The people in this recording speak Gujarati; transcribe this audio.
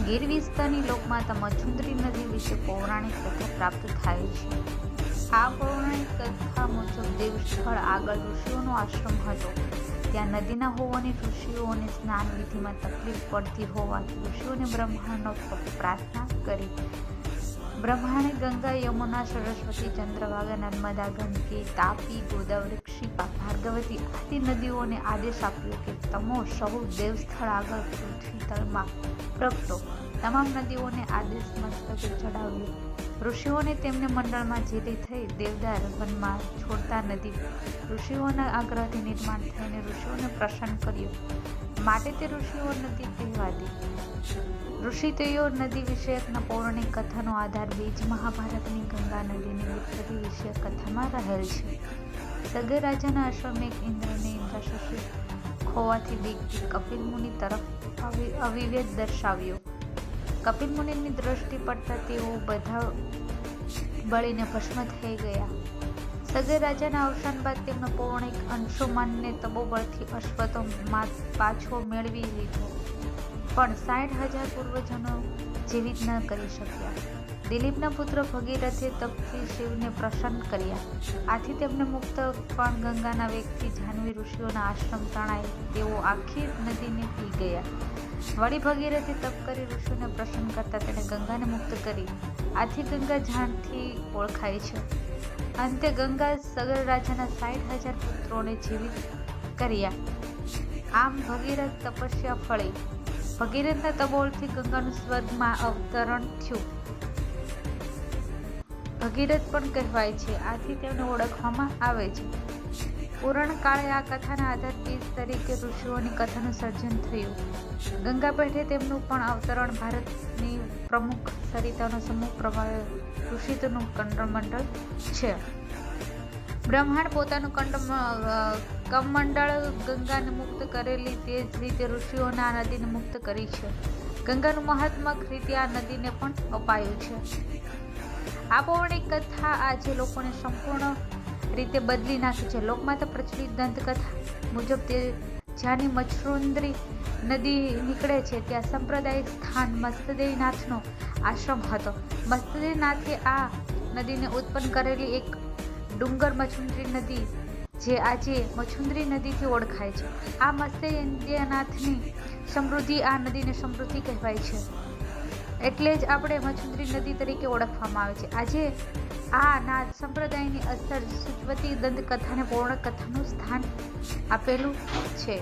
ગીર વિસ્તારની લોકમાતા મચુંદરી નદી વિશે પૌરાણિક કથા પ્રાપ્ત થાય છે. આ પૌરાણિક કથા મુજબ દેવસ્થળ આગળ ઋષિઓનો આશ્રમ હતો. ત્યાં નદીના હોવાની ઋષિઓને સ્નાન વિધિમાં તકલીફ પડતી હોવાથી ઋષિઓને બ્રહ્માનો પ્રાર્થના કરી. બ્રહ્માણે ગંગા, યમુના, સરસ્વતી, ચંદ્રભાગા, નર્મદા, ગંડકી, તાપી, ગોદાવરી, ક્ષિપા, ભાર્ગવતી આદિ નદીઓને આદેશ આપ્યો કે તમો સહુ દેવસ્થળ આગળ પૃથ્વી તળમાં પ્રગટો. તમામ નદીઓને આદેશ મસ્તકે ચડાવ્યો. ઋષિઓને તેમને મંડળમાં જેલી થઈ દેવદાર વનમાં છોડતા નદી ઋષિઓના આગ્રહથી નિર્માણ થઈને ઋષિઓને પ્રસન્ન કર્યો, માટે તે ઋષિઓ નદી કહેવાતી. ઋષિતેયો નદી વિષયકના પૌરાણિક કથાનો આધાર બીજ મહાભારતની ગંગા નદીની ઉત્પત્તિ વિષયક કથામાં રહેલ છે. સગર રાજાના અશ્વમેઘ ઇન્દ્રને ઇન્દ્રાશિષ ખોવાથી બીકથી કપિલ મુનિ તરફ અવિવેક દર્શાવ્યો. કપિલ મુનિની દ્રષ્ટિ પડતા તેઓ બધા બળીને ભસ્મ થઈ ગયા. સગર રાજાના અવસાન બાદ તેમનો પૌરાણિક અંશુમાનને તપોબળથી અશ્વત્થો પાછો મેળવી લીધો, પણ 60,000 પૂર્વજનો જીવિત ન કરી શક્યા. દિલીપના પુત્ર ભગીરથે તપથી શિવને પ્રસન્ન કર્યા. આથી તેમને મુક્ત પણ ગંગાના વેગથી જાહ્નવી ઋષિઓના આશ્રમ તણાઈ તેઓ આખી નદીને પી ગયા. વળી ભગીરથે તપ કરી ઋષિઓને પ્રસન્ન કરતા તેણે ગંગાને મુક્ત કરી. આથી ગંગા જાણથી ઓળખાય છે. અંતે ગંગા સગર રાજાના 60,000 પુત્રોને જીવિત કર્યા. આમ ભગીરથ તપસ્યા ફળી. ભગીરથના તપોબળથી ગંગાનું સ્વર્ગમાં અવતરણ થયું. ભગીરથ પણ કહેવાય છે. આથી તેમને ઓળખવામાં આવે છે. પુરાણ કાળે આ કથાના આધાર બીજ તરીકે ઋષિઓની કથાનું સર્જન થયું. ગંગા પેઠે તેમનું પણ અવતરણ. ભારતની પ્રમુખ સરિતાનો સમૂહ પ્રમાણે ઋષિતનું કંડમંડળ છે. બ્રહ્માંડ પોતાનું કમંડળ ગંગાને મુક્ત કરેલી તે જ રીતે ઋષિઓને આ નદીને મુક્ત કરી છે. ગંગાનું મહાત્મક રીતે આ નદીને પણ અપાયું છે. આ પૌરાણિક કથા આજે લોકોને સંપૂર્ણ રીતે બદલી નાખી છે. લોકમાતા પ્રચલિત દંતકથા મુજબ તે જ્યાંની મચુંદરી નદી નીકળે છે ત્યાં સાંપ્રદાયિક સ્થાન મત્સ્યદેવનાથનો આશ્રમ હતો. મત્સ્યદેવનાથે આ નદીને ઉત્પન્ન કરેલી એક ડુંગર મચુંદરી નદી જે આજે મચુંદરી નદીથી ઓળખાય છે. આ મત્સ્યદેવનાથની સમૃદ્ધિ આ નદીને સમૃદ્ધિ કહેવાય છે. એટલે જ આપણે મચુંદરી નદી તરીકે ઓળખવામાં આવે છે. આજે આ નાથ સંપ્રદાયની અસર સૂચવતી દંતકથાને પૌરાણિક કથાનું સ્થાન આપેલું છે.